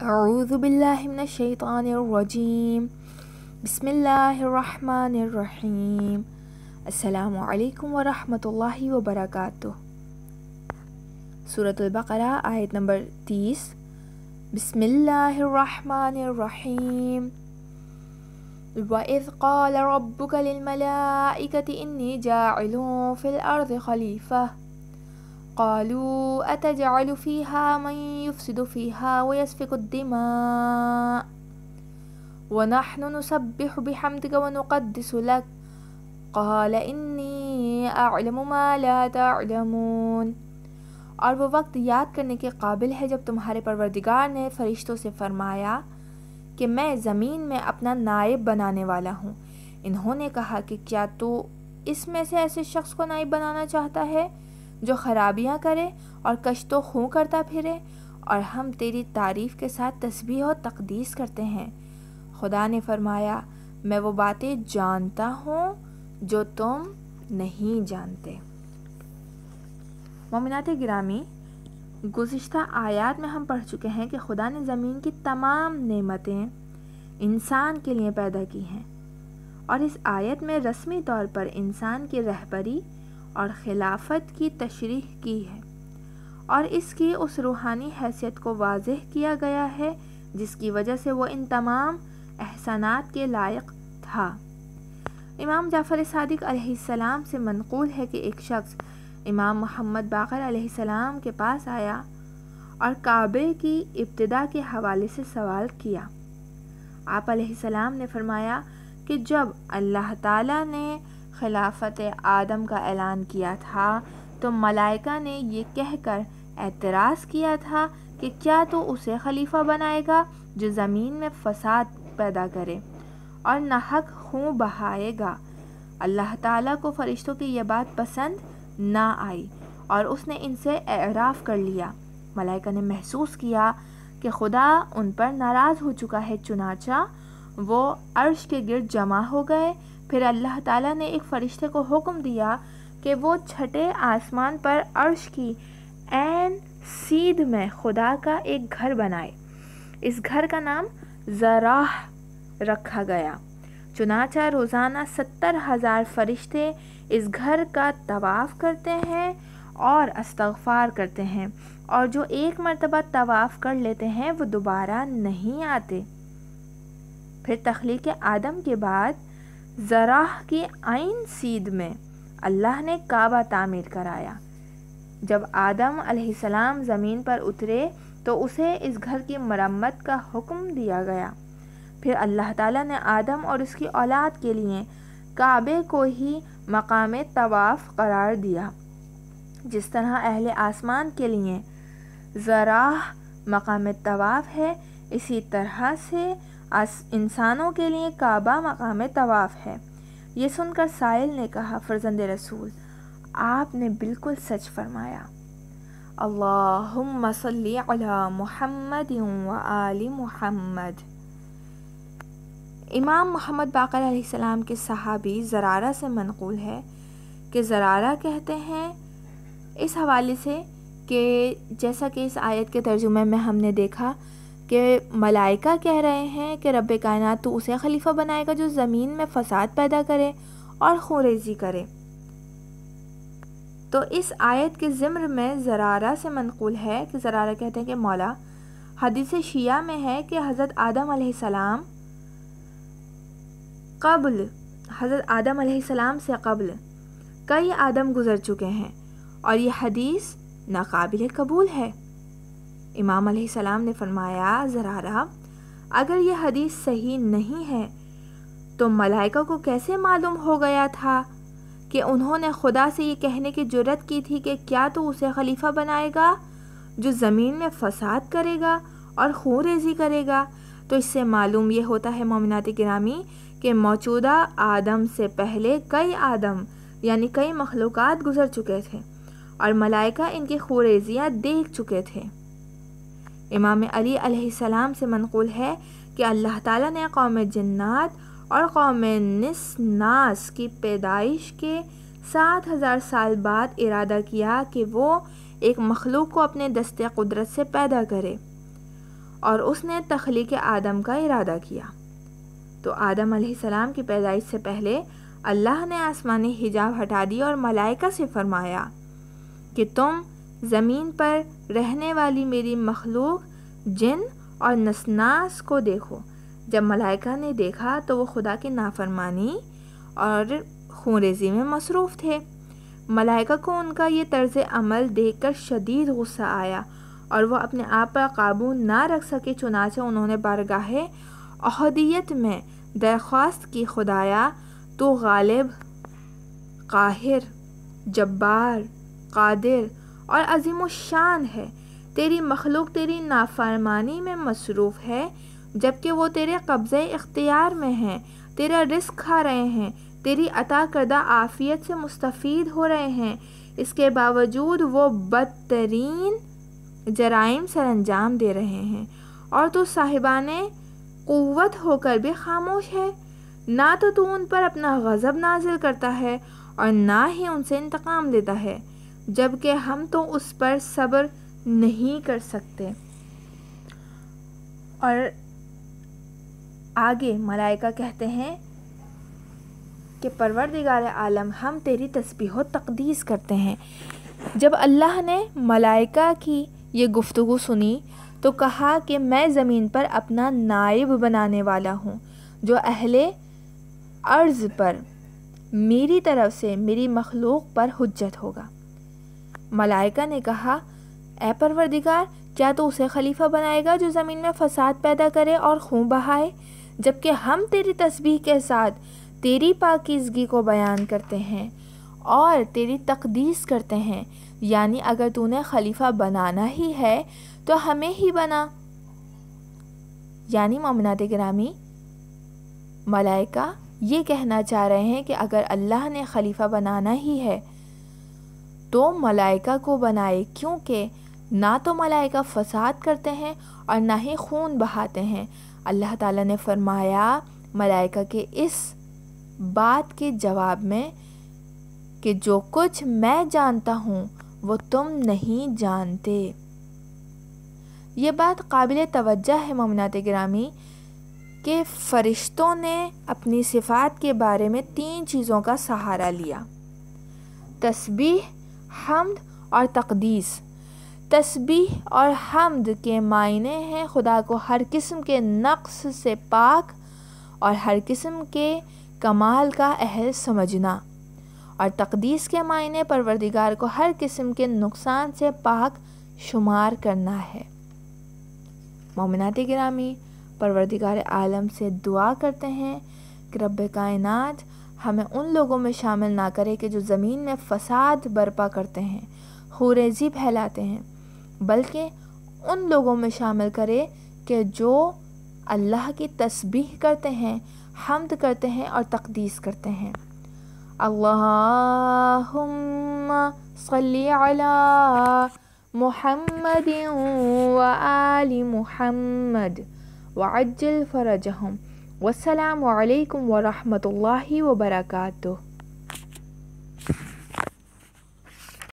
اعوذ باللہ من الشیطان الرجیم بسم اللہ الرحمن الرحیم السلام علیکم ورحمۃ اللہ وبرکاتہ۔ سورۃ البقرہ آیت نمبر 30۔ بسم اللہ الرحمن الرحیم۔ وَإِذْ قَالَ رَبُّكَ لِلْمَلَائِكَةِ إِنِّي جَاعِلٌ فِي الْأَرْضِ خَلِيفَةً قالوا أتجعل فيها من يفسد فيها ويسفك الدماء ونحن نسبح بحمدك ونقدس لك قال إني أعلم ما لا تعلمون۔ اور وہ وقت یاد کرنے کے قابل ہے جب تمہارے پروردگار نے فرشتوں سے فرمایا کہ میں زمین میں اپنا نائب بنانے والا ہوں۔ انہوں نے کہا کہ کیا تو اس میں سے ایسے شخص کو نائب بنانا چاہتا ہے جو خرابیاں کرے اور کشت و خوں کرتا پھرے، اور ہم تیری تعریف کے ساتھ تسبیح و تقدیس کرتے ہیں۔ خدا نے فرمایا میں وہ باتیں جانتا ہوں جو تم نہیں جانتے۔ مومنات گرامی، گزشتہ آیات میں ہم پڑھ چکے ہیں کہ خدا نے زمین کی تمام نعمتیں انسان کے لیے پیدا کی ہیں، اور اس آیت میں رسمی طور پر انسان کی رہبری اور خلافت کی تشریح کی ہے، اور اس کی اس روحانی حیثیت کو واضح کیا گیا ہے جس کی وجہ سے وہ ان تمام احسانات کے لائق تھا۔ امام جعفر صادق علیہ السلام سے منقول ہے کہ ایک شخص امام محمد باقر علیہ السلام کے پاس آیا اور کعبے کی ابتدا کے حوالے سے سوال کیا۔ آپ علیہ السلام نے فرمایا کہ جب اللہ تعالیٰ نے خلافت آدم کا اعلان کیا تھا تو ملائکہ نے یہ کہہ کر اعتراض کیا تھا کہ کیا تو اسے خلیفہ بنائے گا جو زمین میں فساد پیدا کرے اور ناحق خون بہائے گا۔ اللہ تعالیٰ کو فرشتوں کی یہ بات پسند نہ آئی اور اس نے ان سے اعراف کر لیا۔ ملائکہ نے محسوس کیا کہ خدا ان پر ناراض ہو چکا ہے، چنانچہ وہ عرش کے گرد جمع ہو گئے۔ پھر اللہ تعالیٰ نے ایک فرشتے کو حکم دیا کہ وہ چھٹے آسمان پر عرش کی عین سیدھ میں خدا کا ایک گھر بنائے۔ اس گھر کا نام زراح رکھا گیا۔ چنانچہ روزانہ 70,000 فرشتے اس گھر کا طواف کرتے ہیں اور استغفار کرتے ہیں، اور جو ایک مرتبہ طواف کر لیتے ہیں وہ دوبارہ نہیں آتے۔ پھر تخلیق آدم کے بعد زراح کی عین سیدھ میں اللہ نے کعبہ تعمیر کرایا۔ جب آدم علیہ السلام زمین پر اترے تو اسے اس گھر کی مرمت کا حکم دیا گیا۔ پھر اللہ تعالیٰ نے آدم اور اس کی اولاد کے لیے کعبے کو ہی مقام طواف قرار دیا، جس طرح اہل آسمان کے لیے زراح مقام طواف ہے، اسی طرح سے انسانوں کے لیے کعبہ مقام طواف ہے۔ یہ سن کر سائل نے کہا، فرزند رسول، آپ نے بالکل سچ فرمایا۔ اللہم صلی علی محمد و آل محمد۔ امام محمد باقر علیہ السلام کے صحابی زرارہ سے منقول ہے کہ زرارہ کہتے ہیں اس حوالے سے کہ جیسا کہ اس آیت کے ترجمے میں ہم نے دیکھا کہ ملائکہ کہہ رہے ہیں کہ رب کائنات تو اسے خلیفہ بنائے گا جو زمین میں فساد پیدا کرے اور خونریزی کرے۔ تو اس آیت کے ضمن میں زرارہ سے منقول ہے کہ زرارہ کہتے ہیں کہ مولا، حدیث شیعہ میں ہے کہ حضرت آدم علیہ السلام سے قبل کئی آدم گزر چکے ہیں، اور یہ حدیث ناقابل قبول ہے۔ امام علیہ السلام نے فرمایا، زرارہ، اگر یہ حدیث صحیح نہیں ہے تو ملائکہ کو کیسے معلوم ہو گیا تھا کہ انہوں نے خدا سے یہ کہنے کی جرات کی تھی کہ کیا تو اسے خلیفہ بنائے گا جو زمین میں فساد کرے گا اور خون ریزی کرے گا؟ تو اس سے معلوم یہ ہوتا ہے مومنات گرامی کہ موجودہ آدم سے پہلے کئی آدم یعنی کئی مخلوقات گزر چکے تھے اور ملائکہ ان کی خون ریزیاں دیکھ چکے تھے۔ امام علی علیہ السلام سے منقول ہے کہ اللہ تعالیٰ نے قوم جنات اور قوم ناس کی پیدائش کے 7,000 سال بعد ارادہ کیا کہ وہ ایک مخلوق کو اپنے دست قدرت سے پیدا کرے، اور اس نے تخلیق آدم کا ارادہ کیا۔ تو آدم علیہ السلام کی پیدائش سے پہلے اللہ نے آسمانی حجاب ہٹا دیا اور ملائکہ سے فرمایا کہ تم زمین پر رہنے والی میری مخلوق جن اور نسناس کو دیکھو۔ جب ملائکہ نے دیکھا تو وہ خدا کی نافرمانی اور خونریزی میں مصروف تھے۔ ملائکہ کو ان کا یہ طرز عمل دیکھ کر شدید غصہ آیا اور وہ اپنے آپ پر قابو نہ رکھ سکے، چنانچہ انہوں نے بارگاہ احدیت میں درخواست کی، خدایا تو غالب، قاہر، جبار، قادر اور عظیم الشان ہے، تیری مخلوق تیری نافرمانی میں مصروف ہے جبکہ وہ تیرے قبضے اختیار میں ہیں، تیرا رزق کھا رہے ہیں، تیری عطا کردہ عافیت سے مستفید ہو رہے ہیں، اس کے باوجود وہ بدترین جرائم سر انجام دے رہے ہیں، اور تو صاحبان قوت ہو کر بھی خاموش ہے۔ نہ تو ان پر اپنا غضب نازل کرتا ہے اور نہ ہی ان سے انتقام لیتا ہے، جبکہ ہم تو اس پر صبر نہیں کر سکتے۔ اور آگے ملائکہ کہتے ہیں کہ پروردگار عالم، ہم تیری تسبیح و تقدیس کرتے ہیں۔ جب اللہ نے ملائکہ کی یہ گفتگو سنی تو کہا کہ میں زمین پر اپنا نائب بنانے والا ہوں جو اہل ارض پر میری طرف سے میری مخلوق پر حجت ہوگا۔ ملائکہ نے کہا، اے پروردگار، کیا تو اسے خلیفہ بنائے گا جو زمین میں فساد پیدا کرے اور خون بہائے، جبکہ ہم تیری تسبیح کے ساتھ تیری پاکیزگی کو بیان کرتے ہیں اور تیری تقدیس کرتے ہیں، یعنی اگر تو نے خلیفہ بنانا ہی ہے تو ہمیں ہی بنا۔ یعنی مومنات گرامی، ملائکہ یہ کہنا چاہ رہے ہیں کہ اگر اللہ نے خلیفہ بنانا ہی ہے تو ملائکہ کو بنائے، کیونکہ نہ تو ملائکہ فساد کرتے ہیں اور نہ ہی خون بہاتے ہیں۔ اللہ تعالیٰ نے فرمایا ملائکہ کے اس بات کے جواب میں کہ جو کچھ میں جانتا ہوں وہ تم نہیں جانتے۔ یہ بات قابل توجہ ہے مومنات گرامی کہ فرشتوں نے اپنی صفات کے بارے میں 3 چیزوں کا سہارا لیا: تسبیح، حمد اور تقدیس۔ تسبیح اور حمد کے معنی ہیں خدا کو ہر قسم کے نقص سے پاک اور ہر قسم کے کمال کا اہل سمجھنا، اور تقدیس کے معنی پروردگار کو ہر قسم کے نقصان سے پاک شمار کرنا ہے۔ مومنات گرامی، پروردگار عالم سے دعا کرتے ہیں کہ رب کائنات ہمیں ان لوگوں میں شامل نہ کرے کہ جو زمین میں فساد برپا کرتے ہیں، خونریزی پھیلاتے ہیں، بلکہ ان لوگوں میں شامل کرے کہ جو اللہ کی تسبیح کرتے ہیں، حمد کرتے ہیں اور تقدیس کرتے ہیں۔ اللہم صلی علی محمد و آل محمد وعجل فرجہم، والسلام علیکم ورحمۃ اللہ وبرکاتہ۔